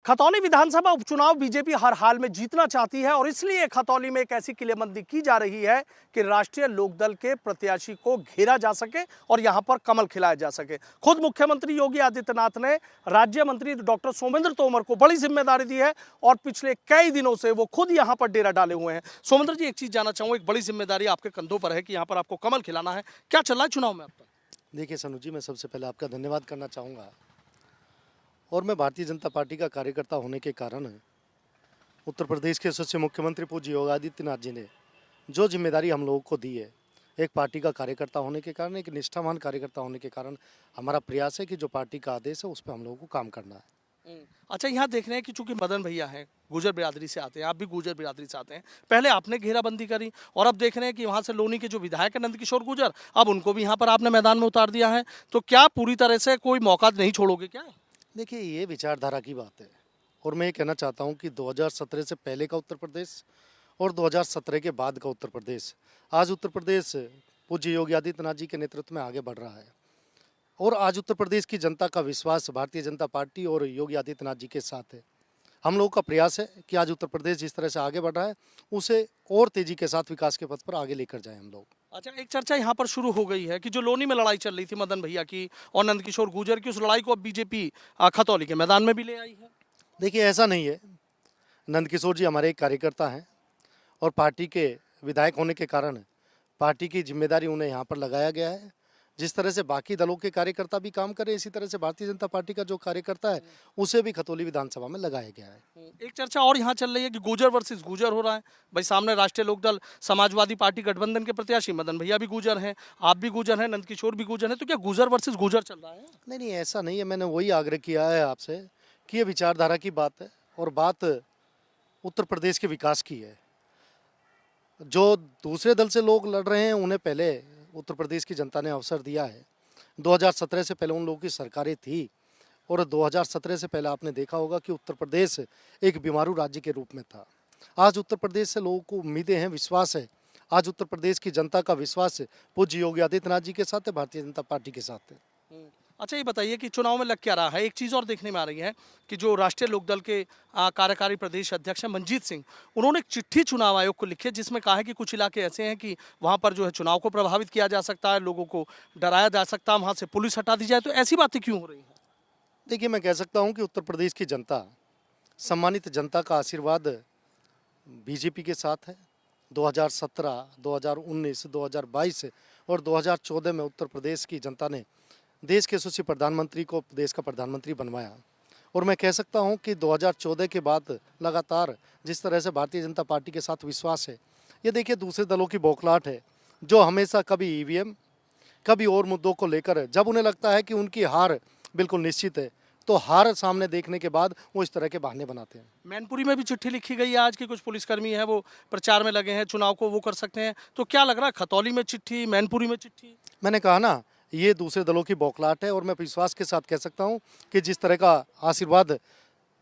खतौली विधानसभा उपचुनाव बीजेपी हर हाल में जीतना चाहती है और इसलिए खतौली में एक ऐसी किलेबंदी की जा रही है कि राष्ट्रीय लोकदल के प्रत्याशी को घेरा जा सके और यहां पर कमल खिलाया जा सके। खुद मुख्यमंत्री योगी आदित्यनाथ ने राज्य मंत्री डॉक्टर सोमेंद्र तोमर को बड़ी जिम्मेदारी दी है और पिछले कई दिनों से वो खुद यहां पर डेरा डाले हुए हैं। सोमेंद्र जी, एक चीज जानना चाहूंगा, एक बड़ी जिम्मेदारी आपके कंधों पर है कि यहाँ पर आपको कमल खिलाना है, क्या चल रहा है चुनाव में अब तक? देखिए सनु जी, मैं सबसे पहले आपका धन्यवाद करना चाहूँगा और मैं भारतीय जनता पार्टी का कार्यकर्ता होने के कारण उत्तर प्रदेश के यशस्वी मुख्यमंत्री पूज्य योगी आदित्यनाथ जी ने जो जिम्मेदारी हम लोगों को दी है, एक पार्टी का कार्यकर्ता होने के कारण, एक निष्ठावान कार्यकर्ता होने के कारण हमारा प्रयास है कि जो पार्टी का आदेश है उस पर हम लोगों को काम करना है। अच्छा, यहाँ देख रहे हैं कि चूंकि मदन भैया हैं, गुर्जर बिरादरी से आते हैं, आप भी गुर्जर बिरादरी से आते हैं, पहले आपने घेराबंदी करी और अब देख रहे हैं कि वहाँ से लोनी के जो विधायक है नंदकिशोर गुर्जर, अब उनको भी यहाँ पर आपने मैदान में उतार दिया है, तो क्या पूरी तरह से कोई मौका नहीं छोड़ोगे क्या? देखिए, ये विचारधारा की बात है और मैं ये कहना चाहता हूँ कि 2017 से पहले का उत्तर प्रदेश और 2017 के बाद का उत्तर प्रदेश, आज उत्तर प्रदेश पूज्य योगी आदित्यनाथ जी के नेतृत्व में आगे बढ़ रहा है और आज उत्तर प्रदेश की जनता का विश्वास भारतीय जनता पार्टी और योगी आदित्यनाथ जी के साथ है। हम लोगों का प्रयास है कि आज उत्तर प्रदेश जिस तरह से आगे बढ़ रहा है उसे और तेजी के साथ विकास के पथ पर आगे लेकर जाएं हम लोग। अच्छा, एक चर्चा यहाँ पर शुरू हो गई है कि जो लोनी में लड़ाई चल रही थी मदन भैया की और नंदकिशोर गुर्जर की, उस लड़ाई को अब बीजेपी खतौली के मैदान में भी ले आई है। देखिए, ऐसा नहीं है। नंदकिशोर जी हमारे एक कार्यकर्ता हैं और पार्टी के विधायक होने के कारण पार्टी की जिम्मेदारी उन्हें यहाँ पर लगाया गया है। जिस तरह से बाकी दलों के कार्यकर्ता भी काम करें, इसी तरह से भारतीय जनता पार्टी का जो कार्यकर्ता है उसे भी खतौली विधानसभा में लगाया गया है। एक चर्चा और यहाँ चल रही है कि गुर्जर वर्सेस गुर्जर हो रहा है। भाई, सामने राष्ट्रीय लोकदल समाजवादी पार्टी गठबंधन के प्रत्याशी मदन भैया भी गुर्जर हैं, आप भी गुर्जर हैं, नंदकिशोर भी गुर्जर हैं, तो क्या गुर्जर वर्सेस गुर्जर चल रहा है? नहीं नहीं, ऐसा नहीं है। मैंने वही आग्रह किया है आपसे कि ये विचारधारा की बात है और बात उत्तर प्रदेश के विकास की है। जो दूसरे दल से लोग लड़ रहे हैं उन्हें पहले उत्तर प्रदेश की जनता ने अवसर दिया है। 2017 से पहले उन लोगों की सरकारें थी और 2017 से पहले आपने देखा होगा कि उत्तर प्रदेश एक बीमारू राज्य के रूप में था। आज उत्तर प्रदेश से लोगों को उम्मीदें हैं, विश्वास है। आज उत्तर प्रदेश की जनता का विश्वास पूज्य योगी आदित्यनाथ जी के साथ है, भारतीय जनता पार्टी के साथ है। अच्छा, ये बताइए कि चुनाव में लग क्या रहा है? एक चीज़ और देखने में आ रही है कि जो राष्ट्रीय लोकदल के कार्यकारी प्रदेश अध्यक्ष हैं मनजीत सिंह, उन्होंने एक चिट्ठी चुनाव आयोग को लिखी है जिसमें कहा है कि कुछ इलाके ऐसे हैं कि वहाँ पर जो है चुनाव को प्रभावित किया जा सकता है, लोगों को डराया जा सकता है, वहाँ से पुलिस हटा दी जाए, तो ऐसी बातें क्यों हो रही हैं? देखिए, मैं कह सकता हूँ कि उत्तर प्रदेश की जनता, सम्मानित जनता का आशीर्वाद बीजेपी के साथ है। 2017, 2019, 2022 और 2014 में उत्तर प्रदेश की जनता ने देश के यशस्वी प्रधानमंत्री को देश का प्रधानमंत्री बनवाया और मैं कह सकता हूं कि 2014 के बाद लगातार जिस तरह से भारतीय जनता पार्टी के साथ विश्वास है, ये देखिए दूसरे दलों की बौखलाहट है जो हमेशा कभी ईवीएम, कभी और मुद्दों को लेकर जब उन्हें लगता है कि उनकी हार बिल्कुल निश्चित है तो हार सामने देखने के बाद वो इस तरह के बहाने बनाते हैं। मैनपुरी में भी चिट्ठी लिखी गई है आज की, कुछ पुलिसकर्मी है वो प्रचार में लगे हैं, चुनाव को वो कर सकते हैं, तो क्या लग रहा है खतौली में चिट्ठी, मैनपुरी में चिट्ठी? मैंने कहा ना, ये दूसरे दलों की बौखलाहट है और मैं विश्वास के साथ कह सकता हूं कि जिस तरह का आशीर्वाद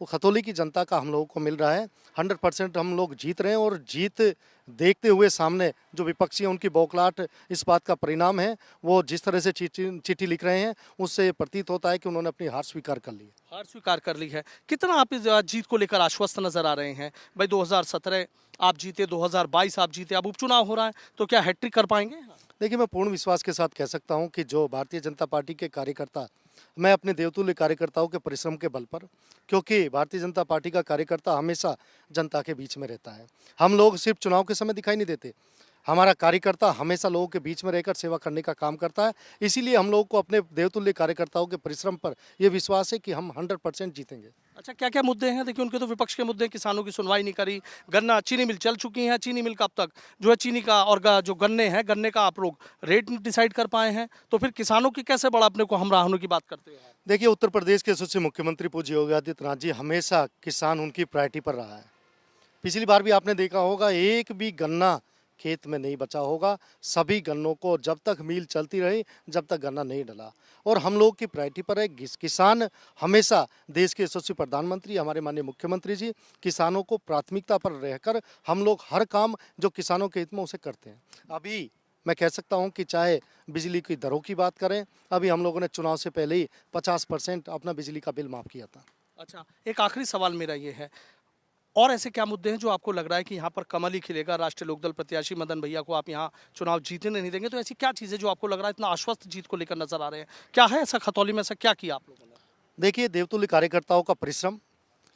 वो खतौली की जनता का हम लोगों को मिल रहा है, 100% हम लोग जीत रहे हैं और जीत देखते हुए सामने जो विपक्षी हैं उनकी बौखलाहट इस बात का परिणाम है। वो जिस तरह से चिट्ठी लिख रहे हैं उससे प्रतीत होता है कि उन्होंने अपनी हार स्वीकार कर ली है। हार स्वीकार कर ली है। कितना आप इस जीत को लेकर आश्वस्त नजर आ रहे हैं? भाई, 2017 आप जीते, 2022 आप जीते, अब उपचुनाव हो रहा है, तो क्या हैट्रिक कर पाएंगे? देखिए, मैं पूर्ण विश्वास के साथ कह सकता हूं कि जो भारतीय जनता पार्टी के कार्यकर्ता, मैं अपने देवतुल्य कार्यकर्ताओं के परिश्रम के बल पर, क्योंकि भारतीय जनता पार्टी का कार्यकर्ता हमेशा जनता के बीच में रहता है। हम लोग सिर्फ चुनाव के समय दिखाई नहीं देते, हमारा कार्यकर्ता हमेशा लोगों के बीच में रहकर सेवा करने का काम करता है। इसीलिए हम लोगों को अपने देवतुल्य कार्यकर्ताओं के परिश्रम पर यह विश्वास है कि हम 100% जीतेंगे। अच्छा, क्या क्या मुद्दे हैं? देखिए, उनके तो विपक्ष के मुद्दे, किसानों की सुनवाई नहीं करी, गन्ना चीनी मिल चल चुकी है, चीनी मिल का अब तक जो है चीनी का और जो गन्ने हैं, गन्ने का आप लोग रेट नहीं डिसाइड कर पाए हैं, तो फिर किसानों की कैसे बड़ा अपने को हमराह होने की बात करते हैं? देखिए, उत्तर प्रदेश के यशस्वी मुख्यमंत्री पूज्य योगी आदित्यनाथ जी, हमेशा किसान उनकी प्रायोरिटी पर रहा है। पिछली बार भी आपने देखा होगा, एक भी गन्ना खेत में नहीं बचा होगा। सभी गन्नों को जब तक मिल चलती रही, जब तक गन्ना नहीं डला और हम लोग की प्रायोरिटी पर है किसान। हमेशा देश के यशस्वी प्रधानमंत्री हमारे माननीय मुख्यमंत्री जी किसानों को प्राथमिकता पर रहकर हम लोग हर काम जो किसानों के हित में उसे करते हैं। अभी मैं कह सकता हूं कि चाहे बिजली की दरों की बात करें, अभी हम लोगों ने चुनाव से पहले ही 50% अपना बिजली का बिल माफ़ किया था। अच्छा, एक आखिरी सवाल मेरा ये है, और ऐसे क्या मुद्दे हैं जो आपको लग रहा है कि यहाँ पर कमल ही खिलेगा, राष्ट्रीय लोकदल प्रत्याशी मदन भैया को आप यहाँ चुनाव जीतने नहीं देंगे? तो ऐसी क्या चीज़ें जो आपको लग रहा है इतना आश्वस्त जीत को लेकर नजर आ रहे हैं? क्या है ऐसा खतौली में, ऐसा क्या किया आप लोगों ने? देखिए, देवतुल्य कार्यकर्ताओं का परिश्रम,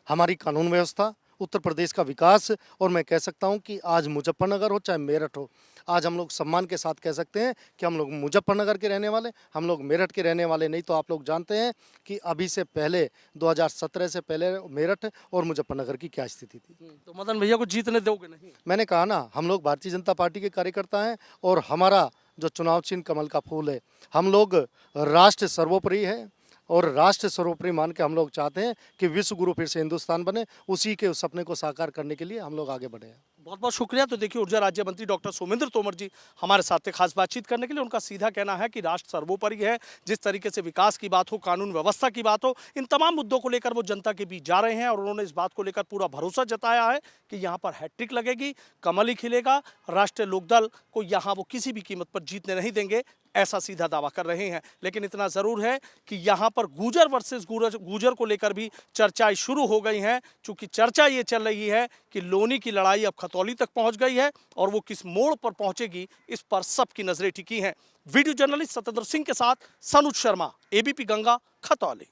हमारी कानून व्यवस्था, उत्तर प्रदेश का विकास, और मैं कह सकता हूं कि आज मुजफ्फरनगर हो चाहे मेरठ हो, आज हम लोग सम्मान के साथ कह सकते हैं कि हम लोग मुजफ्फरनगर के रहने वाले, हम लोग मेरठ के रहने वाले नहीं। तो आप लोग जानते हैं कि अभी से पहले 2017 से पहले मेरठ और मुजफ्फरनगर की क्या स्थिति थी। तो मदन भैया को जीतने दोगे नहीं? मैंने कहा ना, हम लोग भारतीय जनता पार्टी के कार्यकर्ता हैं और हमारा जो चुनाव चिन्ह कमल का फूल है। हम लोग राष्ट्र सर्वोपरि है और राष्ट्र सर्वोपरि मान के हम लोग चाहते हैं कि विश्व गुरु फिर से हिंदुस्तान बने। उसी के उस सपने को साकार करने के लिए हम लोग आगे बढ़े हैं। बहुत बहुत शुक्रिया। तो देखिए, ऊर्जा राज्य मंत्री डॉक्टर सोमेंद्र तोमर जी हमारे साथ थे खास बातचीत करने के लिए। उनका सीधा कहना है कि राष्ट्र सर्वोपरि है। जिस तरीके से विकास की बात हो, कानून व्यवस्था की बात हो, इन तमाम मुद्दों को लेकर वो जनता के बीच जा रहे हैं और उन्होंने इस बात को लेकर पूरा भरोसा जताया है कि यहाँ पर हैट्रिक लगेगी, कमल ही खिलेगा, राष्ट्रीय लोकदल को यहाँ वो किसी भी कीमत पर जीतने नहीं देंगे, ऐसा सीधा दावा कर रहे हैं। लेकिन इतना जरूर है कि यहाँ पर गुर्जर वर्सेस गुर्जर को लेकर भी चर्चाएं शुरू हो गई हैं। चूंकि चर्चा ये चल रही है कि लोनी की लड़ाई अब खतौली तक पहुंच गई है और वो किस मोड़ पर पहुंचेगी, इस पर सबकी नजरें टिकी हैं। वीडियो जर्नलिस्ट सत्येंद्र सिंह के साथ सनुज शर्मा, एबीपी गंगा, खतौली।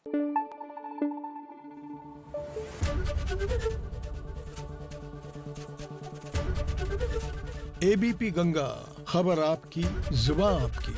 एबीपी गंगा, खबर आपकी, जुबान आपकी।